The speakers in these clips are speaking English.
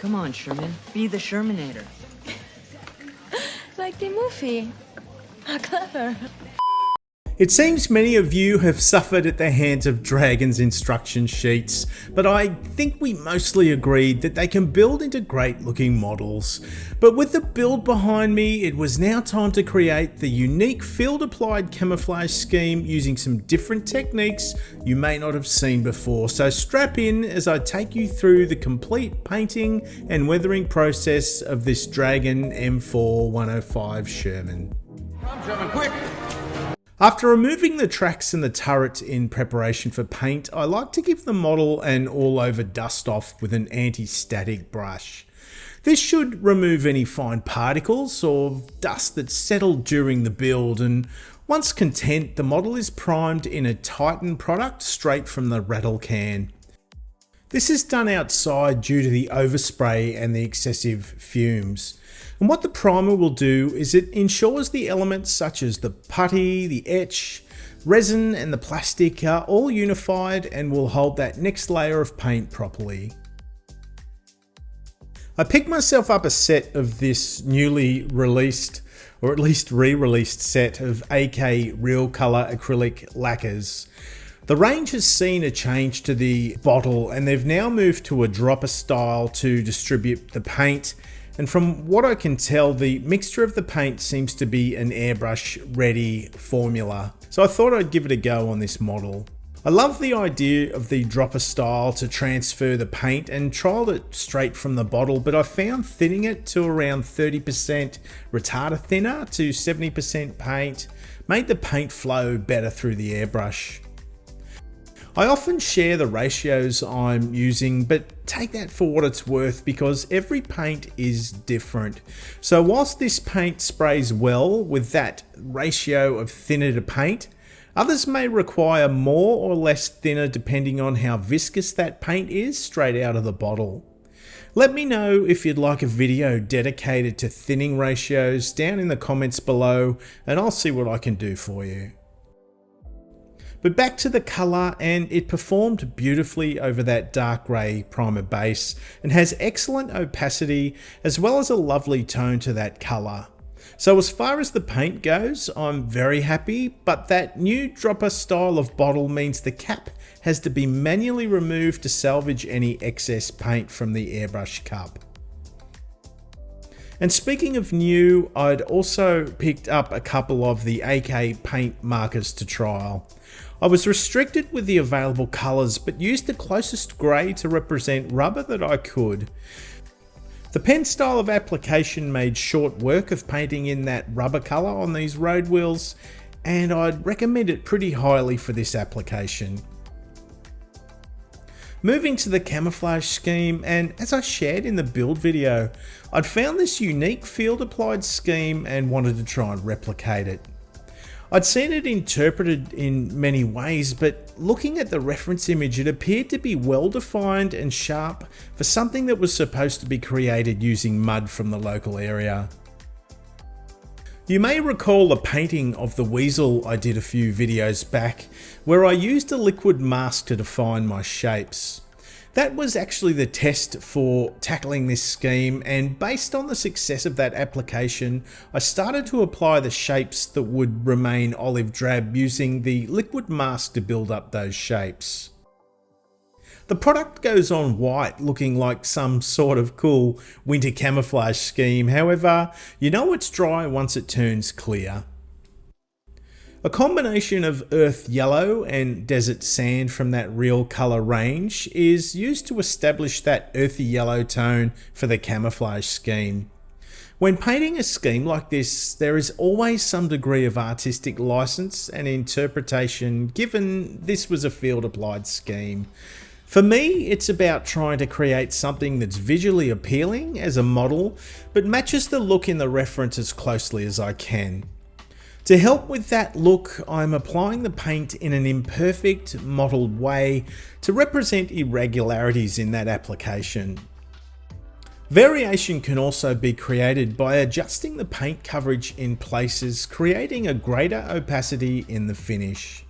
Come on, Sherman. Be the Shermanator. Like the movie. How clever. It seems many of you have suffered at the hands of Dragon's instruction sheets, but I think we mostly agreed that they can build into great looking models. But with the build behind me, it was now time to create the unique field applied camouflage scheme using some different techniques you may not have seen before. So strap in as I take you through the complete painting and weathering process of this Dragon M4 105 Sherman. Come, Sherman, quick! After removing the tracks and the turret in preparation for paint, I like to give the model an all-over dust off with an anti-static brush. This should remove any fine particles or dust that's settled during the build, and once content, the model is primed in a Titan product straight from the rattle can. This is done outside due to the overspray and the excessive fumes. And what the primer will do is it ensures the elements such as the putty, the etch, resin and the plastic are all unified and will hold that next layer of paint properly. I picked myself up a set of this newly released, or at least re-released set of AK Real Colour acrylic lacquers. The range has seen a change to the bottle and they've now moved to a dropper style to distribute the paint. And from what I can tell, the mixture of the paint seems to be an airbrush ready formula. So I thought I'd give it a go on this model. I love the idea of the dropper style to transfer the paint and trialed it straight from the bottle, but I found thinning it to around 30% retarder thinner to 70% paint made the paint flow better through the airbrush. I often share the ratios I'm using, but take that for what it's worth because every paint is different. So whilst this paint sprays well with that ratio of thinner to paint, others may require more or less thinner depending on how viscous that paint is straight out of the bottle. Let me know if you'd like a video dedicated to thinning ratios down in the comments below and I'll see what I can do for you. But back to the colour, and it performed beautifully over that dark grey primer base and has excellent opacity as well as a lovely tone to that colour. So as far as the paint goes, I'm very happy, but that new dropper style of bottle means the cap has to be manually removed to salvage any excess paint from the airbrush cup. And speaking of new, I'd also picked up a couple of the AK paint markers to trial. I was restricted with the available colours but used the closest grey to represent rubber that I could. The pen style of application made short work of painting in that rubber colour on these road wheels, and I'd recommend it pretty highly for this application. Moving to the camouflage scheme, and as I shared in the build video, I'd found this unique field applied scheme and wanted to try and replicate it. I'd seen it interpreted in many ways, but looking at the reference image, it appeared to be well defined and sharp for something that was supposed to be created using mud from the local area. You may recall a painting of the weasel I did a few videos back, where I used a liquid mask to define my shapes. That was actually the test for tackling this scheme, and based on the success of that application, I started to apply the shapes that would remain olive drab using the liquid mask to build up those shapes. The product goes on white, looking like some sort of cool winter camouflage scheme. However, you know it's dry once it turns clear. A combination of earth yellow and desert sand from that Real Colour range is used to establish that earthy yellow tone for the camouflage scheme. When painting a scheme like this, there is always some degree of artistic license and interpretation given this was a field applied scheme. For me, it's about trying to create something that's visually appealing as a model, but matches the look in the reference as closely as I can. To help with that look, I'm applying the paint in an imperfect, mottled way to represent irregularities in that application. Variation can also be created by adjusting the paint coverage in places, creating a greater opacity in the finish.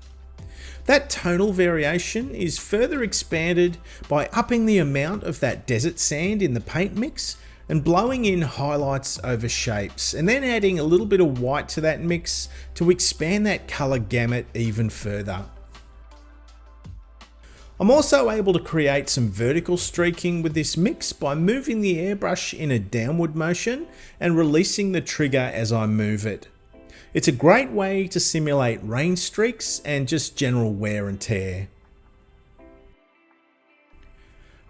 That tonal variation is further expanded by upping the amount of that desert sand in the paint mix and blowing in highlights over shapes, and then adding a little bit of white to that mix to expand that colour gamut even further. I'm also able to create some vertical streaking with this mix by moving the airbrush in a downward motion and releasing the trigger as I move it. It's a great way to simulate rain streaks and just general wear and tear.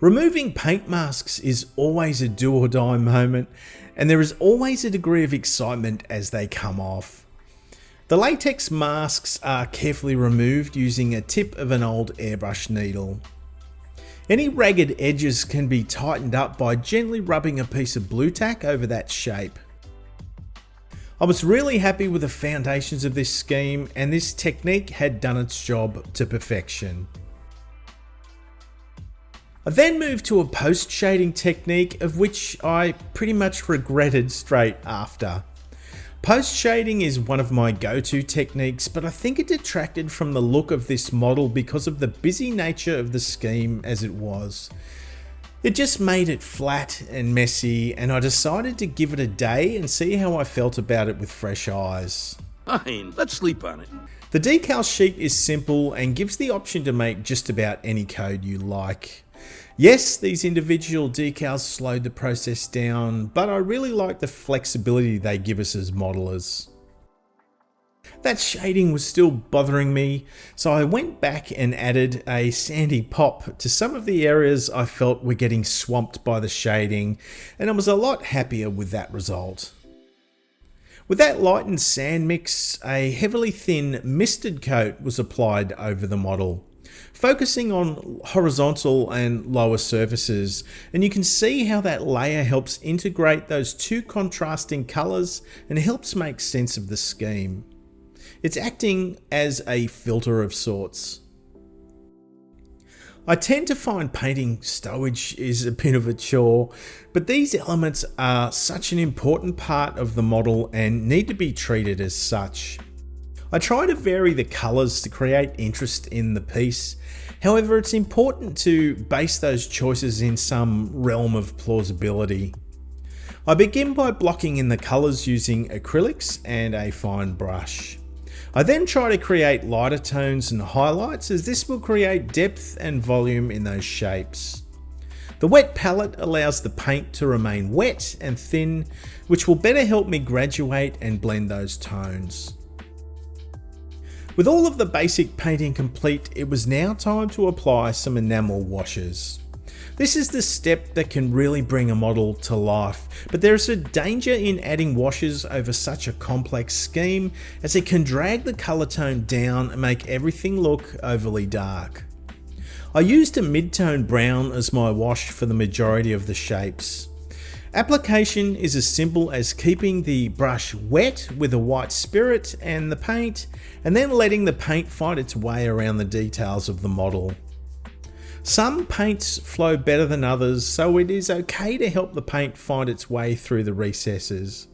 Removing paint masks is always a do or die moment, and there is always a degree of excitement as they come off. The latex masks are carefully removed using a tip of an old airbrush needle. Any ragged edges can be tightened up by gently rubbing a piece of blue tack over that shape. I was really happy with the foundations of this scheme, and this technique had done its job to perfection. I then moved to a post shading technique, of which I pretty much regretted straight after. Post shading is one of my go-to techniques, but I think it detracted from the look of this model because of the busy nature of the scheme as it was. It just made it flat and messy, and I decided to give it a day and see how I felt about it with fresh eyes. Fine, let's sleep on it. The decal sheet is simple and gives the option to make just about any code you like. Yes, these individual decals slowed the process down, but I really like the flexibility they give us as modelers. That shading was still bothering me, so I went back and added a sandy pop to some of the areas I felt were getting swamped by the shading, and I was a lot happier with that result. With that lightened sand mix, a heavily thin misted coat was applied over the model, focusing on horizontal and lower surfaces, and you can see how that layer helps integrate those two contrasting colours and helps make sense of the scheme. It's acting as a filter of sorts. I tend to find painting stowage is a bit of a chore, but these elements are such an important part of the model and need to be treated as such. I try to vary the colours to create interest in the piece. However, it's important to base those choices in some realm of plausibility. I begin by blocking in the colours using acrylics and a fine brush. I then try to create lighter tones and highlights, as this will create depth and volume in those shapes. The wet palette allows the paint to remain wet and thin, which will better help me graduate and blend those tones. With all of the basic painting complete, it was now time to apply some enamel washes. This is the step that can really bring a model to life, but there is a danger in adding washes over such a complex scheme, as it can drag the colour tone down and make everything look overly dark. I used a mid-tone brown as my wash for the majority of the shapes. Application is as simple as keeping the brush wet with a white spirit and the paint, and then letting the paint find its way around the details of the model. Some paints flow better than others, so it is okay to help the paint find its way through the recesses.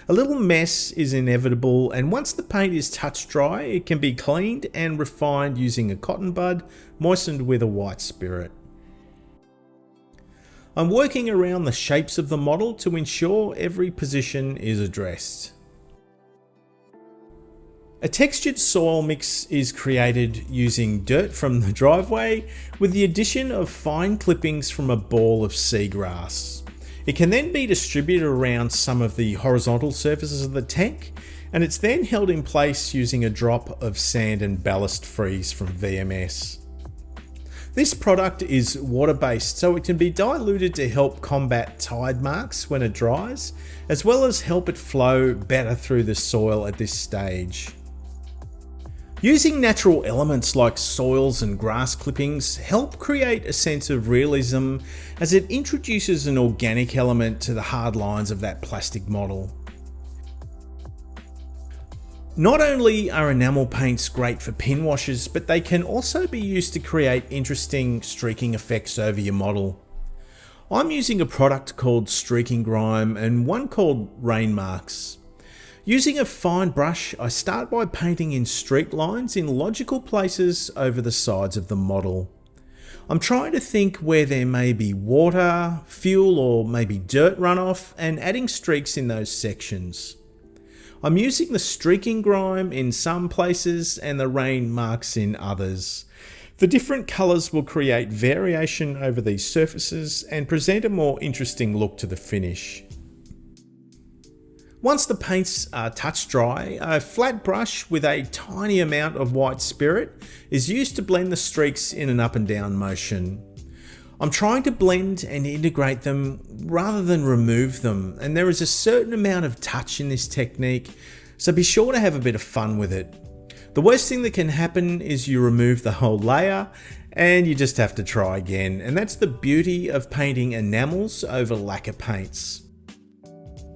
A little mess is inevitable, and once the paint is touch dry, it can be cleaned and refined using a cotton bud moistened with a white spirit. I'm working around the shapes of the model to ensure every position is addressed. A textured soil mix is created using dirt from the driveway with the addition of fine clippings from a ball of seagrass. It can then be distributed around some of the horizontal surfaces of the tank, and it's then held in place using a drop of sand and ballast freeze from VMS. This product is water-based, so it can be diluted to help combat tide marks when it dries, as well as help it flow better through the soil at this stage. Using natural elements like soils and grass clippings help create a sense of realism, as it introduces an organic element to the hard lines of that plastic model. Not only are enamel paints great for pin washes, but they can also be used to create interesting streaking effects over your model. I'm using a product called Streaking Grime and one called Rain Marks. Using a fine brush, I start by painting in streak lines in logical places over the sides of the model. I'm trying to think where there may be water, fuel or maybe dirt runoff and adding streaks in those sections. I'm using the streaking grime in some places and the rain marks in others. The different colours will create variation over these surfaces and present a more interesting look to the finish. Once the paints are touch dry, a flat brush with a tiny amount of white spirit is used to blend the streaks in an up and down motion. I'm trying to blend and integrate them rather than remove them, and there is a certain amount of touch in this technique, so be sure to have a bit of fun with it. The worst thing that can happen is you remove the whole layer and you just have to try again, and that's the beauty of painting enamels over lacquer paints.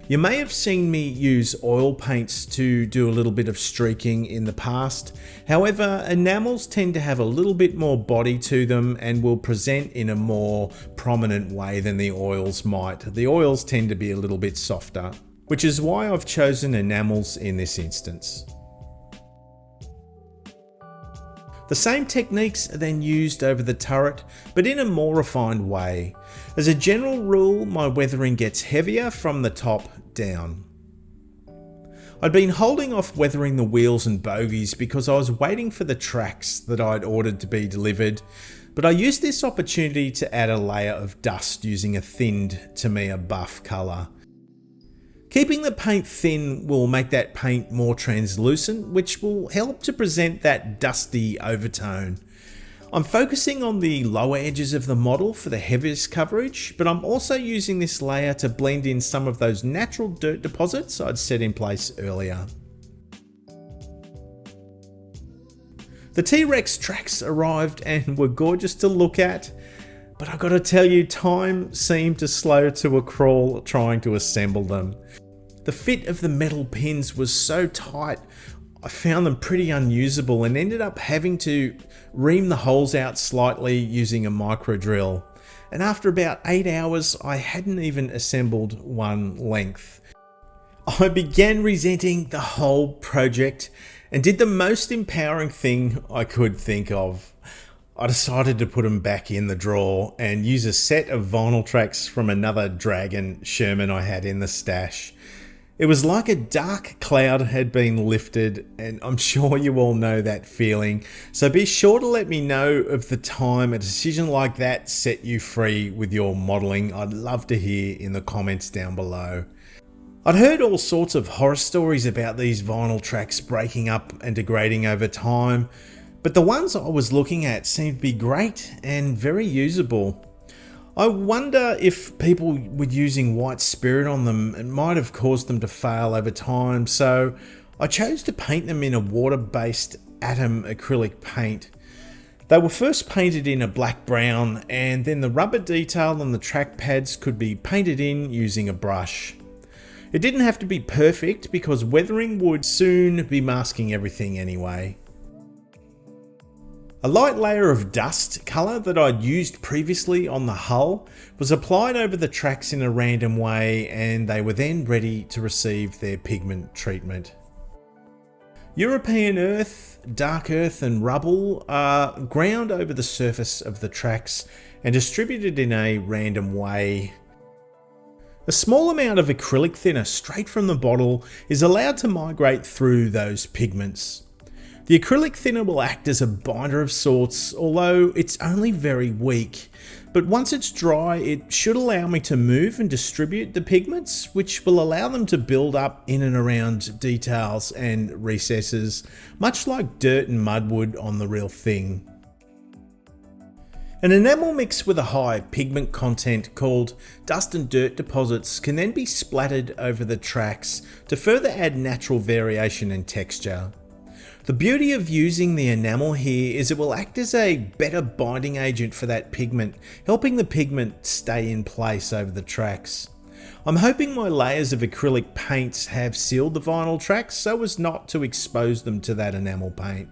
You may have seen me use oil paints to do a little bit of streaking in the past. However, enamels tend to have a little bit more body to them and will present in a more prominent way than the oils might. The oils tend to be a little bit softer, which is why I've chosen enamels in this instance. The same techniques are then used over the turret, but in a more refined way. As a general rule, my weathering gets heavier from the top down. I'd been holding off weathering the wheels and bogies because I was waiting for the tracks that I'd ordered to be delivered, but I used this opportunity to add a layer of dust using a thinned, to me a buff colour. Keeping the paint thin will make that paint more translucent, which will help to present that dusty overtone. I'm focusing on the lower edges of the model for the heaviest coverage, but I'm also using this layer to blend in some of those natural dirt deposits I'd set in place earlier. The T-Rex tracks arrived and were gorgeous to look at, but I gotta tell you, time seemed to slow to a crawl trying to assemble them. The fit of the metal pins was so tight, I found them pretty unusable and ended up having to ream the holes out slightly using a micro drill. And after about 8 hours, I hadn't even assembled one length. I began resenting the whole project and did the most empowering thing I could think of. I decided to put them back in the drawer and use a set of vinyl tracks from another Dragon Sherman I had in the stash. It was like a dark cloud had been lifted, and I'm sure you all know that feeling. So be sure to let me know of the time a decision like that set you free with your modelling. I'd love to hear in the comments down below. I'd heard all sorts of horror stories about these vinyl tracks breaking up and degrading over time, but the ones I was looking at seemed to be great and very usable. I wonder if people were using white spirit on them, it might have caused them to fail over time, so I chose to paint them in a water-based atom acrylic paint. They were first painted in a black brown, and then the rubber detail on the track pads could be painted in using a brush. It didn't have to be perfect because weathering would soon be masking everything anyway. A light layer of dust colour that I'd used previously on the hull was applied over the tracks in a random way, and they were then ready to receive their pigment treatment. European earth, dark earth and rubble are ground over the surface of the tracks and distributed in a random way. A small amount of acrylic thinner straight from the bottle is allowed to migrate through those pigments. The acrylic thinner will act as a binder of sorts, although it's only very weak, but once it's dry it should allow me to move and distribute the pigments, which will allow them to build up in and around details and recesses, much like dirt and mud would on the real thing. An enamel mix with a high pigment content called dust and dirt deposits can then be splattered over the tracks to further add natural variation and texture. The beauty of using the enamel here is it will act as a better binding agent for that pigment, helping the pigment stay in place over the tracks. I'm hoping my layers of acrylic paints have sealed the vinyl tracks so as not to expose them to that enamel paint.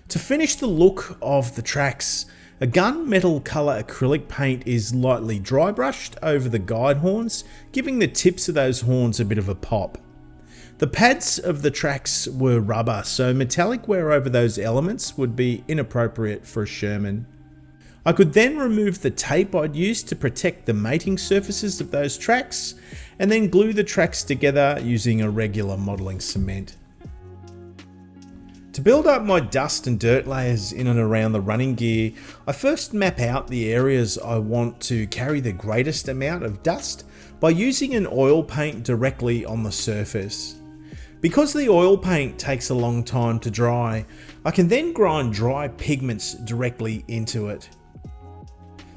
To finish the look of the tracks, a gunmetal colour acrylic paint is lightly dry brushed over the guide horns, giving the tips of those horns a bit of a pop. The pads of the tracks were rubber, so metallic wear over those elements would be inappropriate for a Sherman. I could then remove the tape I'd used to protect the mating surfaces of those tracks, and then glue the tracks together using a regular modelling cement. To build up my dust and dirt layers in and around the running gear, I first map out the areas I want to carry the greatest amount of dust by using an oil paint directly on the surface. Because the oil paint takes a long time to dry, I can then grind dry pigments directly into it.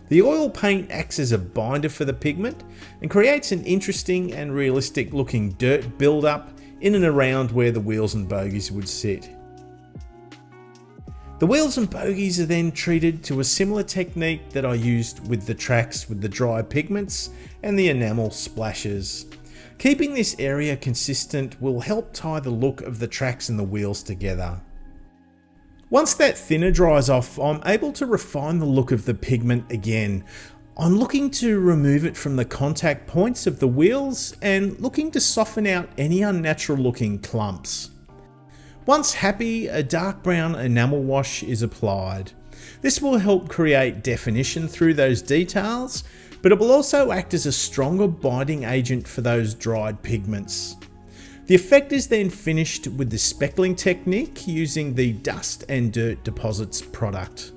The oil paint acts as a binder for the pigment and creates an interesting and realistic looking dirt build-up in and around where the wheels and bogies would sit. The wheels and bogies are then treated to a similar technique that I used with the tracks with the dry pigments and the enamel splashes. Keeping this area consistent will help tie the look of the tracks and the wheels together. Once that thinner dries off, I'm able to refine the look of the pigment again. I'm looking to remove it from the contact points of the wheels and looking to soften out any unnatural looking clumps. Once happy, a dark brown enamel wash is applied. This will help create definition through those details, but it will also act as a stronger binding agent for those dried pigments. The effect is then finished with the speckling technique using the dust and dirt deposits product.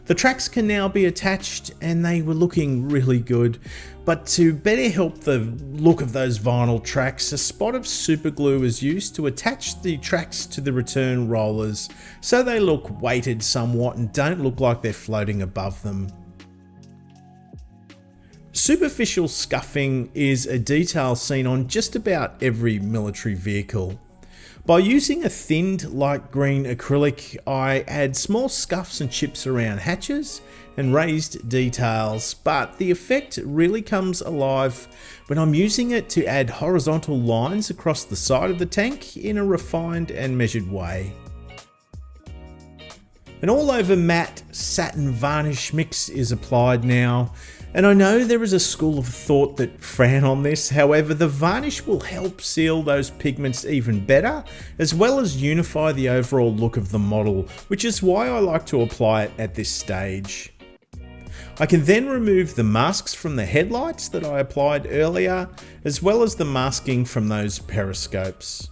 The tracks can now be attached and they were looking really good, but to better help the look of those vinyl tracks, a spot of super glue is used to attach the tracks to the return rollers so they look weighted somewhat and don't look like they're floating above them. Superficial scuffing is a detail seen on just about every military vehicle. By using a thinned light green acrylic, I add small scuffs and chips around hatches and raised details, but the effect really comes alive when I'm using it to add horizontal lines across the side of the tank in a refined and measured way. An all over matte satin varnish mix is applied now, and I know there is a school of thought that frown on this. However, the varnish will help seal those pigments even better, as well as unify the overall look of the model, which is why I like to apply it at this stage. I can then remove the masks from the headlights that I applied earlier, as well as the masking from those periscopes.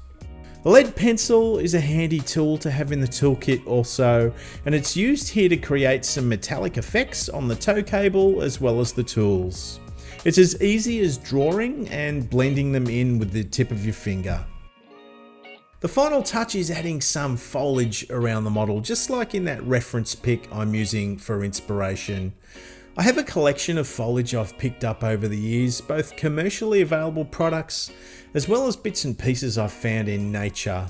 The lead pencil is a handy tool to have in the toolkit also, and it's used here to create some metallic effects on the tow cable as well as the tools. It's as easy as drawing and blending them in with the tip of your finger. The final touch is adding some foliage around the model, just like in that reference pic I'm using for inspiration. I have a collection of foliage I've picked up over the years, both commercially available products as well as bits and pieces I've found in nature.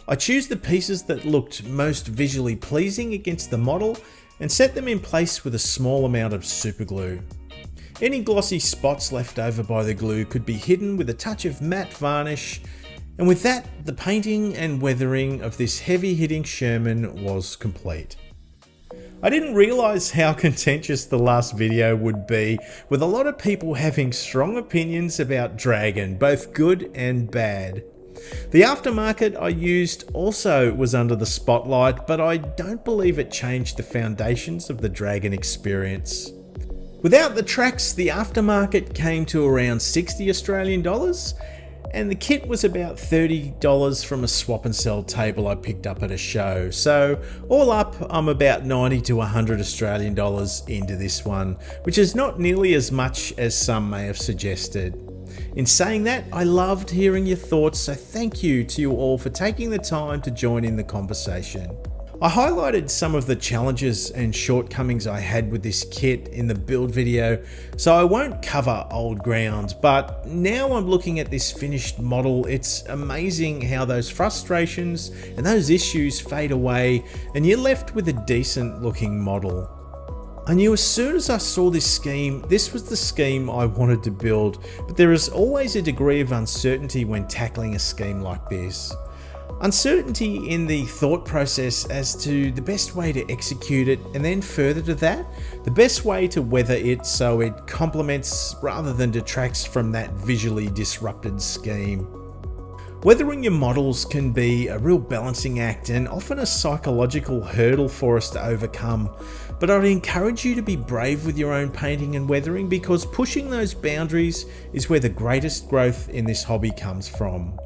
I choose the pieces that looked most visually pleasing against the model and set them in place with a small amount of super glue. Any glossy spots left over by the glue could be hidden with a touch of matte varnish, and with that, the painting and weathering of this heavy hitting Sherman was complete. I didn't realise how contentious the last video would be, with a lot of people having strong opinions about Dragon, both good and bad. The aftermarket I used also was under the spotlight, but I don't believe it changed the foundations of the Dragon experience. Without the tracks, the aftermarket came to around 60 Australian dollars, and the kit was about $30 from a swap and sell table I picked up at a show. So all up, I'm about 90 to 100 Australian dollars into this one, which is not nearly as much as some may have suggested. In saying that, I loved hearing your thoughts, so thank you to you all for taking the time to join in the conversation. I highlighted some of the challenges and shortcomings I had with this kit in the build video, so I won't cover old ground, but now I'm looking at this finished model, it's amazing how those frustrations and those issues fade away and you're left with a decent looking model. I knew as soon as I saw this scheme, this was the scheme I wanted to build, but there is always a degree of uncertainty when tackling a scheme like this. Uncertainty in the thought process as to the best way to execute it, and then further to that, the best way to weather it so it complements rather than detracts from that visually disrupted scheme. Weathering your models can be a real balancing act and often a psychological hurdle for us to overcome, but I'd encourage you to be brave with your own painting and weathering, because pushing those boundaries is where the greatest growth in this hobby comes from.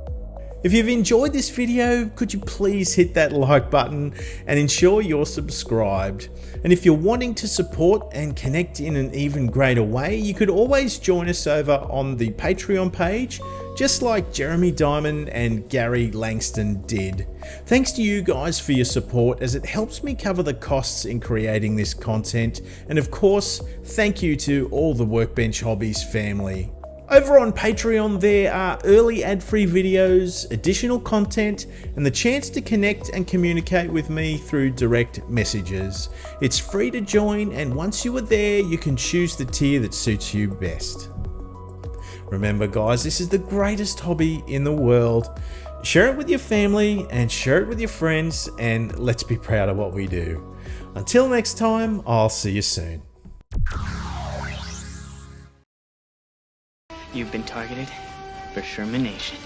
If you've enjoyed this video, could you please hit that like button and ensure you're subscribed? And if you're wanting to support and connect in an even greater way, you could always join us over on the Patreon page, just like Jeremy Diamond and Gary Langston did. Thanks to you guys for your support, as it helps me cover the costs in creating this content. And of course, thank you to all the Workbench Hobbies family. Over on Patreon, there are early ad-free videos, additional content, and the chance to connect and communicate with me through direct messages. It's free to join, and once you are there, you can choose the tier that suits you best. Remember guys, this is the greatest hobby in the world. Share it with your family and share it with your friends, and let's be proud of what we do. Until next time, I'll see you soon. You've been targeted for Shermanation.